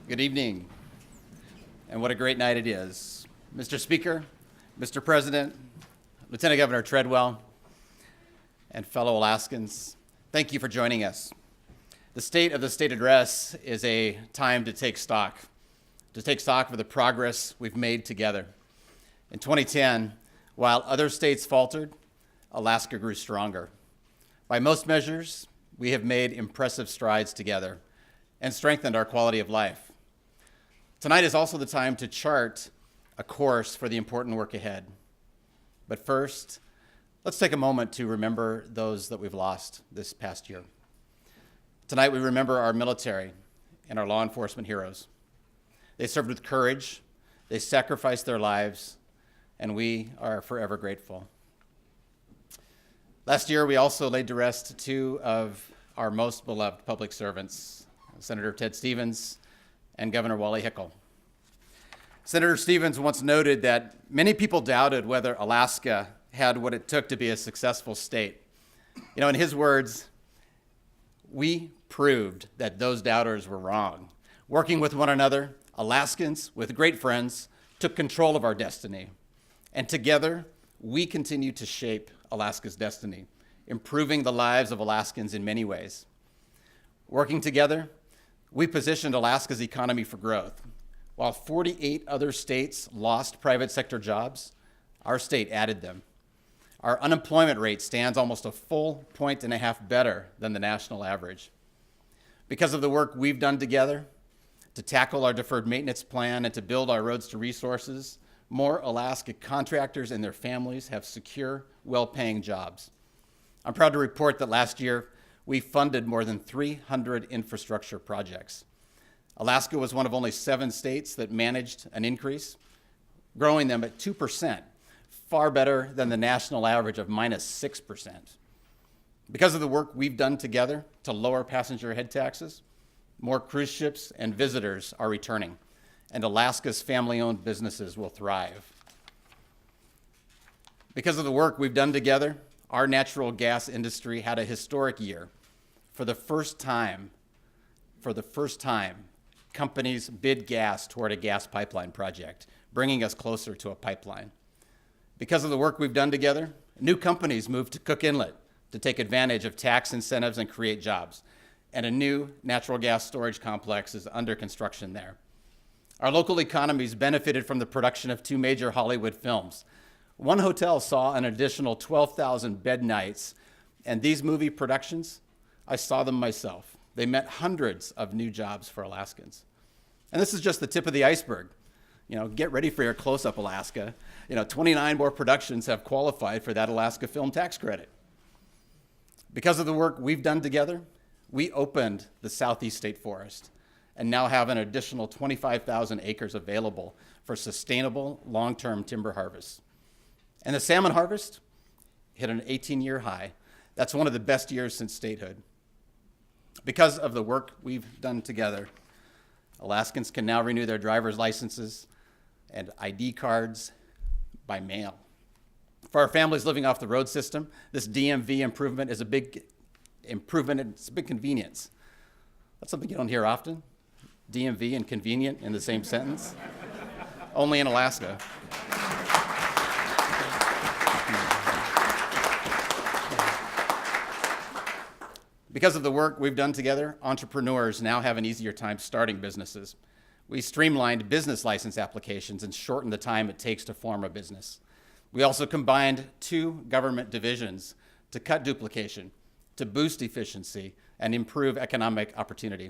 Good evening, and what a great night it is. Mr. Speaker, Mr. President, Lieutenant Governor Treadwell, and fellow Alaskans, thank you for joining us. The State of the State Address is a time to take stock of the progress we've made together. In 2010, while other states faltered, Alaska grew stronger. By most measures, we have made impressive strides together and strengthened our quality of life. Tonight is also the time to chart a course for the important work ahead. But first, let's take a moment to remember those that we've lost this past year. Tonight we remember our military and our law enforcement heroes. They served with courage, they sacrificed their lives, and we are forever grateful. Last year we also laid to rest two of our most beloved public servants, Senator Ted Stevens and Governor Wally Hickel. Senator Stevens once noted that many people doubted whether Alaska had what it took to be a successful state. In his words, we proved that those doubters were wrong. Working with one another, Alaskans, with great friends, took control of our destiny. And together, we continue to shape Alaska's destiny, improving the lives of Alaskans in many ways. Working together, we positioned Alaska's economy for growth. While 48 other states lost private sector jobs, our state added them. Our unemployment rate stands almost a full 1.5 points better than the national average. Because of the work we've done together to tackle our deferred maintenance plan and to build our roads to resources, more Alaska contractors and their families have secure, well-paying jobs. I'm proud to report that last year, we funded more than 300 infrastructure projects. Alaska was one of only 7 states that managed an increase, growing them at 2%, far better than the national average of -6%. Because of the work we've done together to lower passenger head taxes, more cruise ships and visitors are returning, and Alaska's family-owned businesses will thrive. Because of the work we've done together, our natural gas industry had a historic year. For the first time, companies bid gas toward a gas pipeline project, bringing us closer to a pipeline. Because of the work we've done together, new companies moved to Cook Inlet to take advantage of tax incentives and create jobs, and a new natural gas storage complex is under construction there. Our local economies benefited from the production of 2 major Hollywood films. One hotel saw an additional 12,000 bed nights, and these movie productions, I saw them myself. They meant hundreds of new jobs for Alaskans. And this is just the tip of the iceberg. Get ready for your close-up, Alaska. 29 more productions have qualified for that Alaska Film Tax Credit. Because of the work we've done together, we opened the Southeast State Forest and now have an additional 25,000 acres available for sustainable long-term timber harvests. And the salmon harvest hit an 18-year high. That's one of the best years since statehood. Because of the work we've done together, Alaskans can now renew their driver's licenses and ID cards by mail. For our families living off the road system, this DMV improvement is a big improvement and it's a big convenience. That's something you don't hear often. DMV and convenient in the same sentence. Only in Alaska. Because of the work we've done together, entrepreneurs now have an easier time starting businesses. We streamlined business license applications and shortened the time it takes to form a business. We also combined 2 government divisions to cut duplication, to boost efficiency, and improve economic opportunity.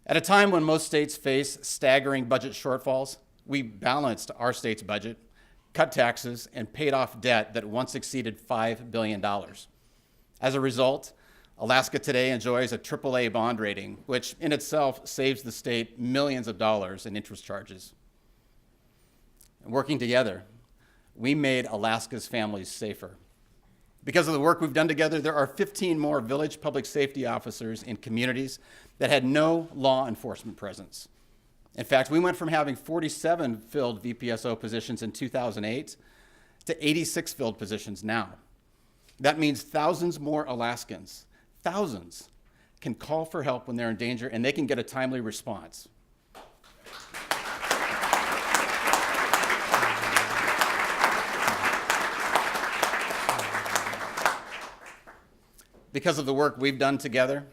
At a time when most states face staggering budget shortfalls, we balanced our state's budget, cut taxes, and paid off debt that once exceeded $5 billion. As a result, Alaska today enjoys a AAA bond rating, which in itself saves the state millions of dollars in interest charges. And working together, we made Alaska's families safer. Because of the work we've done together, there are 15 more village public safety officers in communities that had no law enforcement presence. In fact, we went from having 47 filled VPSO positions in 2008 to 86 filled positions now. That means thousands more Alaskans, thousands, can call for help when they're in danger and they can get a timely response. Because of the work we've done together,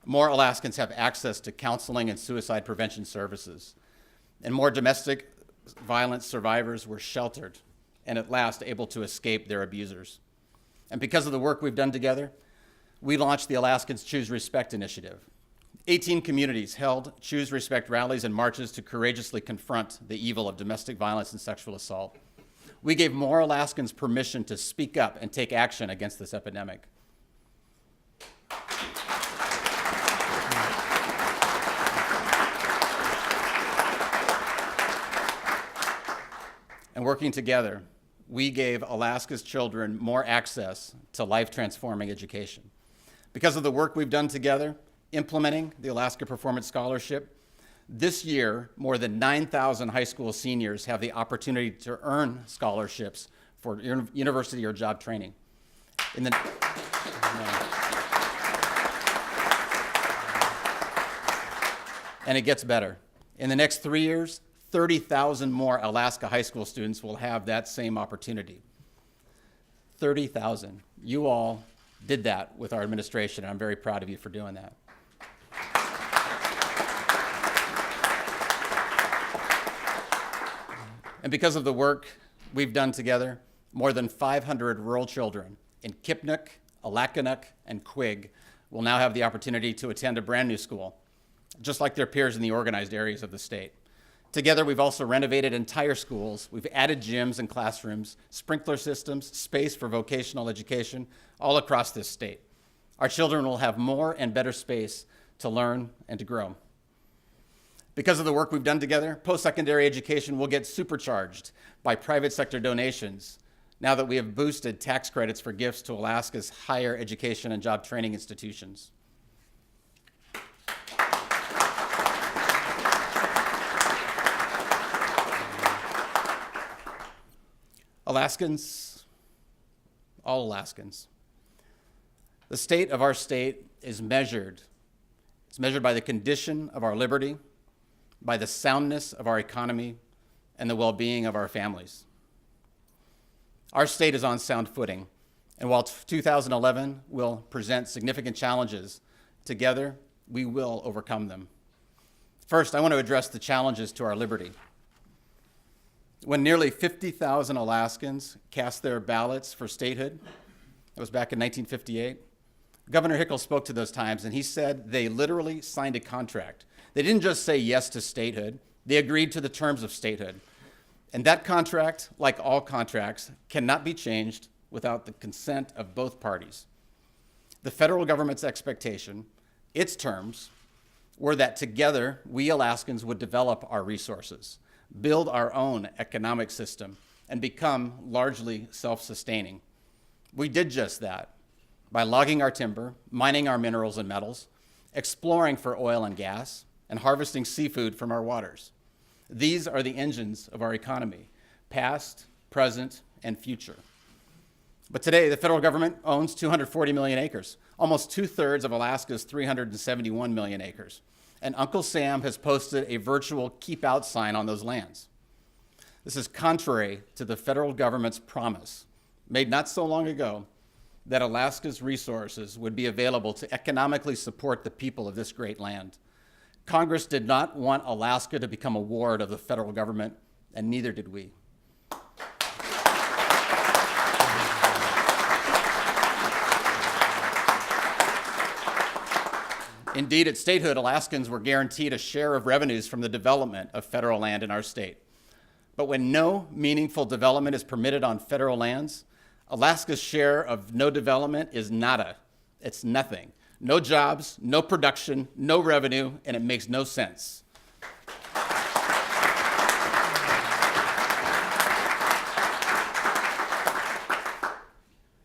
more Alaskans have access to counseling and suicide prevention services, and more domestic violence survivors were sheltered and at last able to escape their abusers. And because of the work we've done together, we launched the Alaskans Choose Respect initiative. 18 communities held Choose Respect rallies and marches to courageously confront the evil of domestic violence and sexual assault. We gave more Alaskans permission to speak up and take action against this epidemic. And working together, we gave Alaska's children more access to life-transforming education. Because of the work we've done together, implementing the Alaska Performance Scholarship, this year, more than 9,000 high school seniors have the opportunity to earn scholarships for university or job training. And it gets better. In the next 3 years, 30,000 more Alaska high school students will have that same opportunity. 30,000. You all did that with our administration, and I'm very proud of you for doing that. And because of the work we've done together, more than 500 rural children in Kipnuk, Alakanuk, and Quig will now have the opportunity to attend a brand new school, just like their peers in the organized areas of the state. Together, we've also renovated entire schools. We've added gyms and classrooms, sprinkler systems, space for vocational education, all across this state. Our children will have more and better space to learn and to grow. Because of the work we've done together, post-secondary education will get supercharged by private sector donations now that we have boosted tax credits for gifts to Alaska's higher education and job training institutions. Alaskans, all Alaskans, the state of our state is measured. It's measured by the condition of our liberty, by the soundness of our economy, and the well-being of our families. Our state is on sound footing, and while 2011 will present significant challenges, together we will overcome them. First, I want to address the challenges to our liberty. When nearly 50,000 Alaskans cast their ballots for statehood, that was back in 1958, Governor Hickel spoke to those times, and he said they literally signed a contract. They didn't just say yes to statehood, they agreed to the terms of statehood. And that contract, like all contracts, cannot be changed without the consent of both parties. The federal government's expectation, its terms, were that together we Alaskans would develop our resources, build our own economic system, and become largely self-sustaining. We did just that by logging our timber, mining our minerals and metals, exploring for oil and gas, and harvesting seafood from our waters. These are the engines of our economy, past, present, and future. But today, the federal government owns 240 million acres, almost 2/3 of Alaska's 371 million acres. And Uncle Sam has posted a virtual keep out sign on those lands. This is contrary to the federal government's promise, made not so long ago, that Alaska's resources would be available to economically support the people of this great land. Congress did not want Alaska to become a ward of the federal government, and neither did we. Indeed, at statehood, Alaskans were guaranteed a share of revenues from the development of federal land in our state. But when no meaningful development is permitted on federal lands, Alaska's share of no development is nada. It's nothing. No jobs, no production, no revenue, and it makes no sense.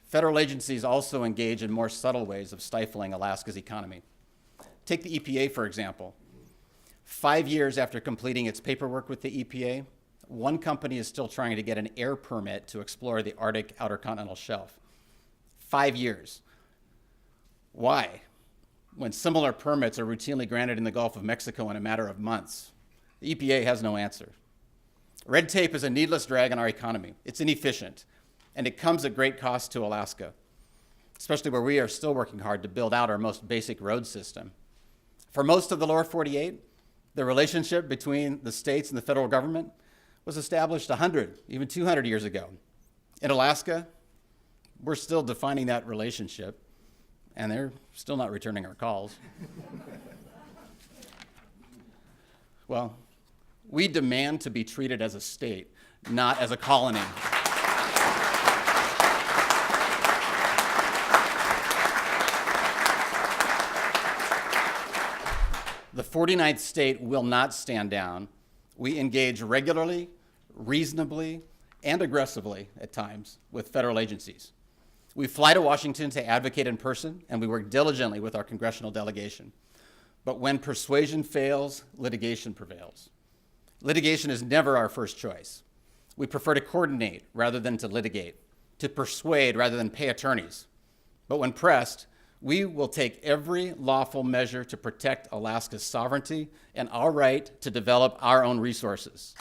Federal agencies also engage in more subtle ways of stifling Alaska's economy. Take the EPA, for example. 5 years after completing its paperwork with the EPA, one company is still trying to get an air permit to explore the Arctic outer continental shelf. 5 years. Why? When similar permits are routinely granted in the Gulf of Mexico in a matter of months. The EPA has no answer. Red tape is a needless drag on our economy. It's inefficient, and it comes at great cost to Alaska. especially where we are still working hard to build out our most basic road system. For most of the lower 48, the relationship between the states and the federal government was established 100, even 200 years ago. In Alaska, we're still defining that relationship, and they're still not returning our calls. Well, we demand to be treated as a state, not as a colony. The 49th state will not stand down. We engage regularly, reasonably, and aggressively at times with federal agencies. We fly to Washington to advocate in person, and we work diligently with our congressional delegation. But when persuasion fails, litigation prevails. Litigation is never our first choice. We prefer to coordinate rather than to litigate, to persuade rather than pay attorneys. But when pressed, we will take every lawful measure to protect Alaska's sovereignty and our right to develop our own resources.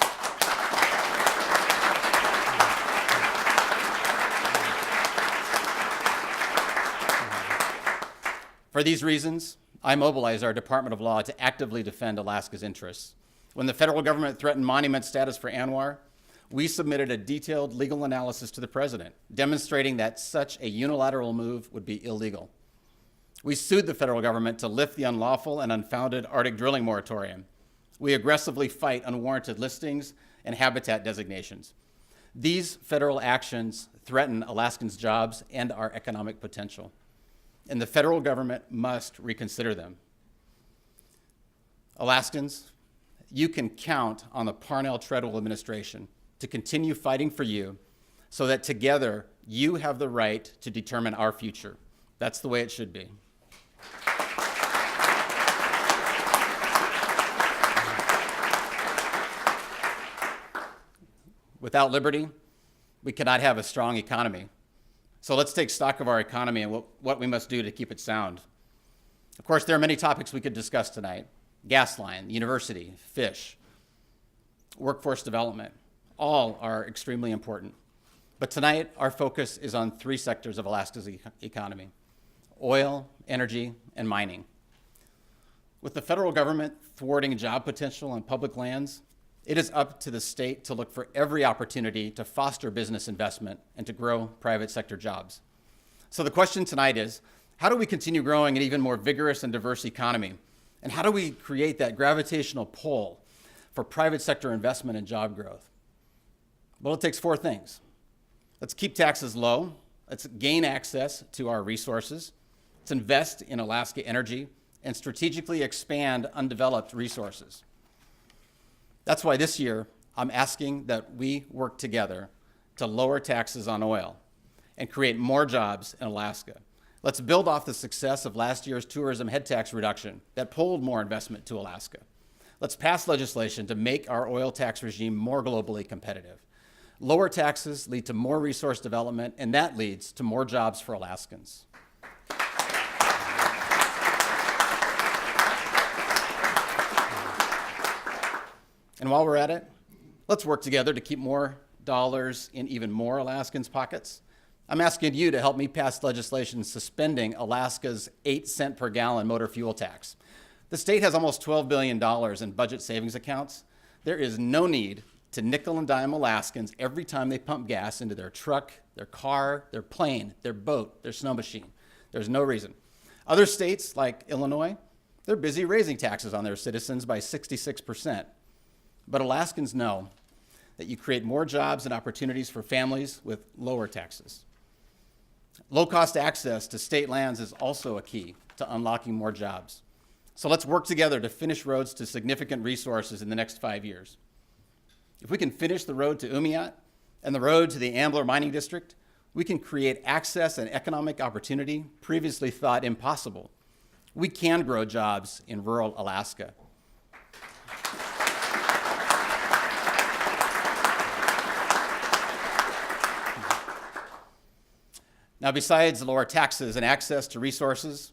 For these reasons, I mobilize our Department of Law to actively defend Alaska's interests. When the federal government threatened monument status for Anwar, we submitted a detailed legal analysis to the president, demonstrating that such a unilateral move would be illegal. We sued the federal government to lift the unlawful and unfounded Arctic drilling moratorium. We aggressively fight unwarranted listings and habitat designations. These federal actions threaten Alaskans' jobs and our economic potential, and the federal government must reconsider them. Alaskans, you can count on the Parnell-Treadwell administration to continue fighting for you so that together you have the right to determine our future. That's the way it should be. Without liberty, we cannot have a strong economy. So let's take stock of our economy and what we must do to keep it sound. Of course, there are many topics we could discuss tonight. Gas line, university, fish, workforce development, all are extremely important. But tonight, our focus is on three sectors of Alaska's economy: oil, energy, and mining. With the federal government thwarting job potential on public lands, it is up to the state to look for every opportunity to foster business investment and to grow private sector jobs. So the question tonight is, how do we continue growing an even more vigorous and diverse economy? And how do we create that gravitational pull for private sector investment and job growth? Well, it takes four things. Let's keep taxes low. Let's gain access to our resources. Let's invest in Alaska energy and strategically expand undeveloped resources. That's why this year, I'm asking that we work together to lower taxes on oil and create more jobs in Alaska. Let's build off the success of last year's tourism head tax reduction that pulled more investment to Alaska. Let's pass legislation to make our oil tax regime more globally competitive. Lower taxes lead to more resource development, and that leads to more jobs for Alaskans. And while we're at it, let's work together to keep more dollars in even more Alaskans' pockets. I'm asking you to help me pass legislation suspending Alaska's 8-cent per gallon motor fuel tax. The state has almost $12 billion in budget savings accounts. There is no need to nickel and dime Alaskans every time they pump gas into their truck, their car, their plane, their boat, their snow machine. There's no reason. Other states, like Illinois, they're busy raising taxes on their citizens by 66%. But Alaskans know that you create more jobs and opportunities for families with lower taxes. Low-cost access to state lands is also a key to unlocking more jobs. So let's work together to finish roads to significant resources in the next 5 years. If we can finish the road to Umiat and the road to the Ambler Mining District, we can create access and economic opportunity previously thought impossible. We can grow jobs in rural Alaska. Now, besides lower taxes and access to resources,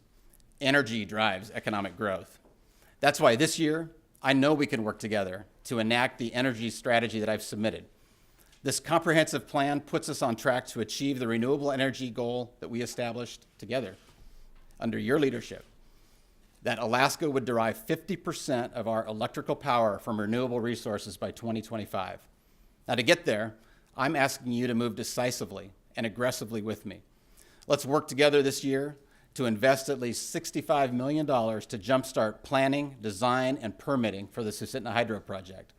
energy drives economic growth. That's why this year, I know we can work together to enact the energy strategy that I've submitted. This comprehensive plan puts us on track to achieve the renewable energy goal that we established together under your leadership, that Alaska would derive 50% of our electrical power from renewable resources by 2025. Now, to get there, I'm asking you to move decisively and aggressively with me. Let's work together this year to invest at least $65 million to jumpstart planning, design, and permitting for the Susitna Hydro project.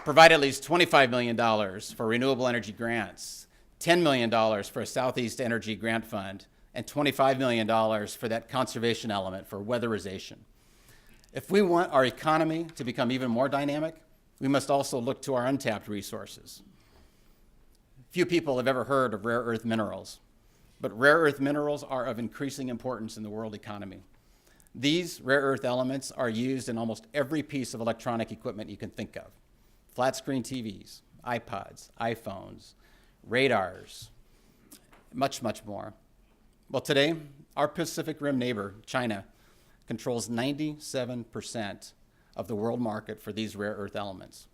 Provide at least $25 million for renewable energy grants, $10 million for a Southeast Energy Grant Fund, and $25 million for that conservation element for weatherization. If we want our economy to become even more dynamic, we must also look to our untapped resources. Few people have ever heard of rare earth minerals, but rare earth minerals are of increasing importance in the world economy. These rare earth elements are used in almost every piece of electronic equipment you can think of. Flat screen TVs, iPods, iPhones, radars, much, much more. Well, today, our Pacific Rim neighbor, China, controls 97% of the world market for these rare earth elements.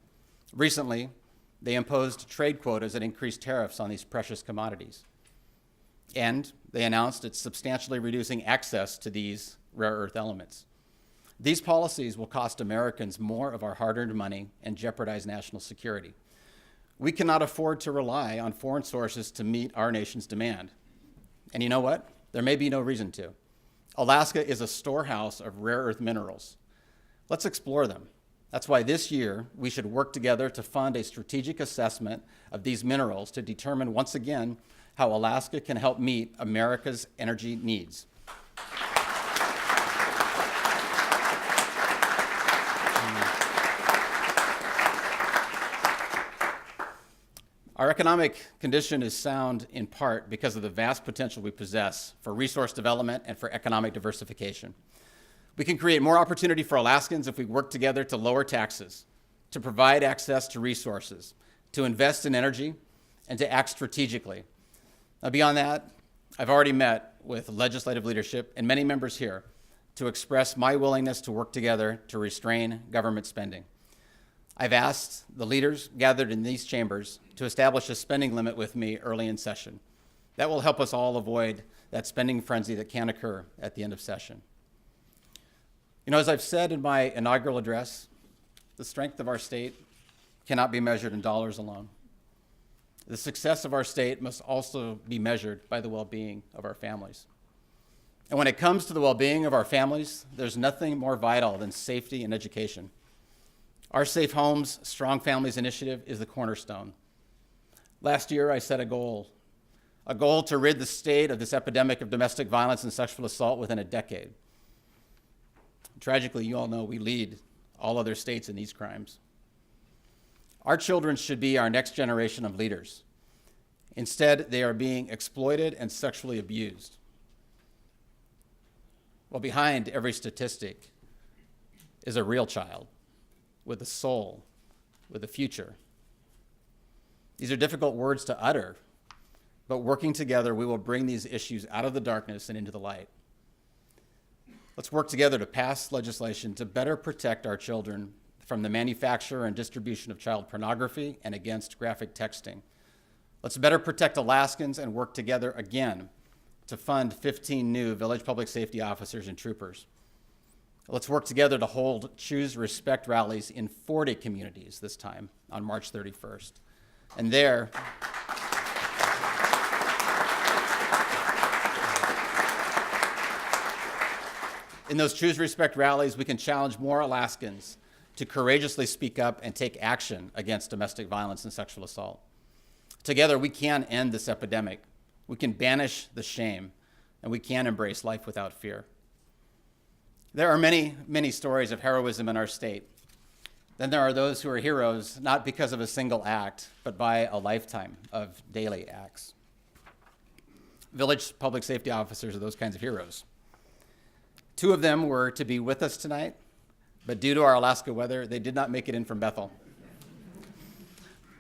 Recently, they imposed trade quotas that increased tariffs on these precious commodities. And they announced it's substantially reducing access to these rare earth elements. These policies will cost Americans more of our hard-earned money and jeopardize national security. We cannot afford to rely on foreign sources to meet our nation's demand. And you know what? There may be no reason to. Alaska is a storehouse of rare earth minerals. Let's explore them. That's why this year we should work together to fund a strategic assessment of these minerals to determine once again how Alaska can help meet America's energy needs. Our economic condition is sound in part because of the vast potential we possess for resource development and for economic diversification. We can create more opportunity for Alaskans if we work together to lower taxes, to provide access to resources, to invest in energy, and to act strategically. Now, beyond that, I've already met with legislative leadership and many members here to express my willingness to work together to restrain government spending. I've asked the leaders gathered in these chambers to establish a spending limit with me early in session. That will help us all avoid that spending frenzy that can occur at the end of session. You know, as I've said in my inaugural address, the strength of our state cannot be measured in dollars alone. The success of our state must also be measured by the well-being of our families. And when it comes to the well-being of our families, there's nothing more vital than safety and education. Our Safe Homes, Strong Families initiative is the cornerstone. Last year, I set a goal to rid the state of this epidemic of domestic violence and sexual assault within a decade. Tragically, you all know we lead all other states in these crimes. Our children should be our next generation of leaders. Instead, they are being exploited and sexually abused. Well, behind every statistic is a real child with a soul, with a future. These are difficult words to utter, but working together, we will bring these issues out of the darkness and into the light. Let's work together to pass legislation to better protect our children from the manufacture and distribution of child pornography and against graphic texting. Let's better protect Alaskans and work together again to fund 15 new village public safety officers and troopers. Let's work together to hold Choose Respect rallies in 40 communities this time on March 31st. And there, in those Choose Respect rallies, we can challenge more Alaskans to courageously speak up and take action against domestic violence and sexual assault. Together, we can end this epidemic. We can banish the shame, and we can embrace life without fear. There are many, many stories of heroism in our state. Then there are those who are heroes not because of a single act, but by a lifetime of daily acts. Village public safety officers are those kinds of heroes. 2 of them were to be with us tonight, but due to our Alaska weather, they did not make it in from Bethel.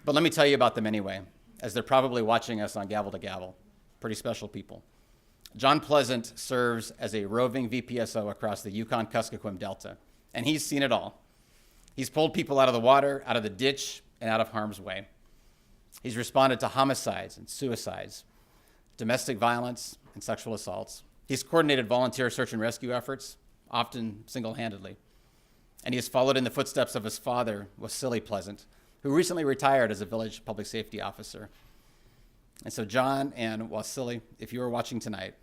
But let me tell you about them anyway, as they're probably watching us on Gavel to Gavel. Pretty special people. John Pleasant serves as a roving VPSO across the Yukon-Kuskokwim Delta, and he's seen it all. He's pulled people out of the water, out of the ditch, and out of harm's way. He's responded to homicides and suicides, domestic violence, and sexual assaults. He's coordinated volunteer search and rescue efforts, often single-handedly. And he has followed in the footsteps of his father, Wasili Pleasant, who recently retired as a village public safety officer. And so John and Wasili, if you are watching tonight,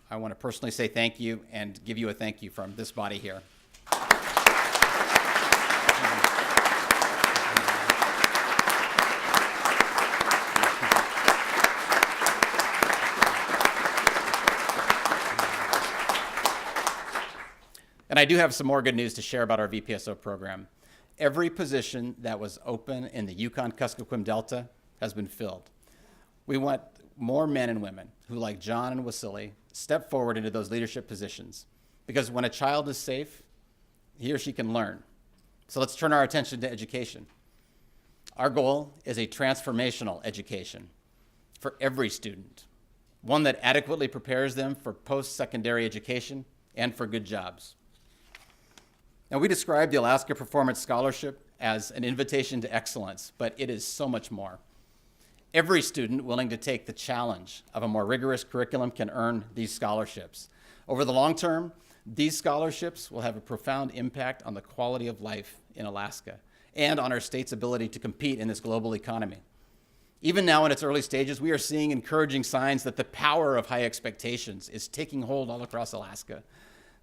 I want to personally say thank you and give you a thank you from this body here. And I do have some more good news to share about our VPSO program. Every position that was open in the Yukon-Kuskokwim Delta has been filled. We want more men and women who, like John and Wasili, step forward into those leadership positions. Because when a child is safe, he or she can learn. So let's turn our attention to education. Our goal is a transformational education for every student, one that adequately prepares them for post-secondary education and for good jobs. Now, we describe the Alaska Performance Scholarship as an invitation to excellence, but it is so much more. Every student willing to take the challenge of a more rigorous curriculum can earn these scholarships. Over the long term, these scholarships will have a profound impact on the quality of life in Alaska and on our state's ability to compete in this global economy. Even now in its early stages, we are seeing encouraging signs that the power of high expectations is taking hold all across Alaska.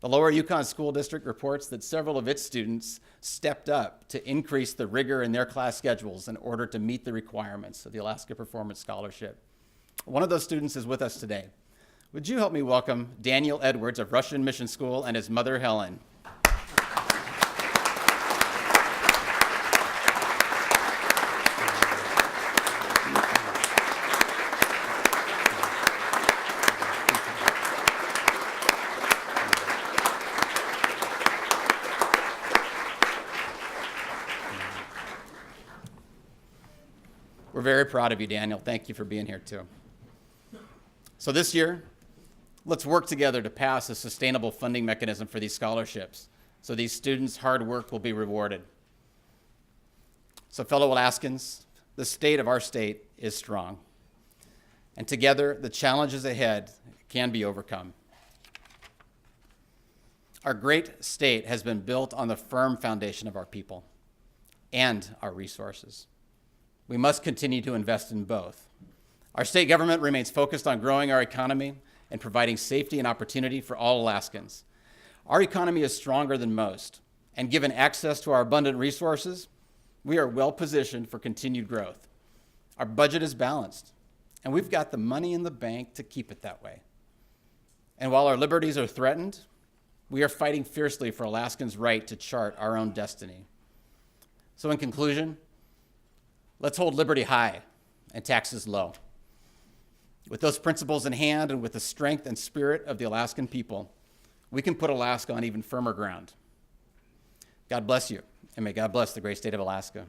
The Lower Yukon School District reports that several of its students stepped up to increase the rigor in their class schedules in order to meet the requirements of the Alaska Performance Scholarship. One of those students is with us today. Would you help me welcome Daniel Edwards of Russian Mission School and his mother, Helen. We're very proud of you, Daniel. Thank you for being here, too. So this year, let's work together to pass a sustainable funding mechanism for these scholarships so these students' hard work will be rewarded. So fellow Alaskans, the state of our state is strong. And together, the challenges ahead can be overcome. Our great state has been built on the firm foundation of our people and our resources. We must continue to invest in both. Our state government remains focused on growing our economy and providing safety and opportunity for all Alaskans. Our economy is stronger than most, and given access to our abundant resources, we are well positioned for continued growth. Our budget is balanced, and we've got the money in the bank to keep it that way. And while our liberties are threatened, we are fighting fiercely for Alaskans' right to chart our own destiny. So in conclusion, let's hold liberty high and taxes low. With those principles in hand and with the strength and spirit of the Alaskan people, we can put Alaska on even firmer ground. God bless you, and may God bless the great state of Alaska.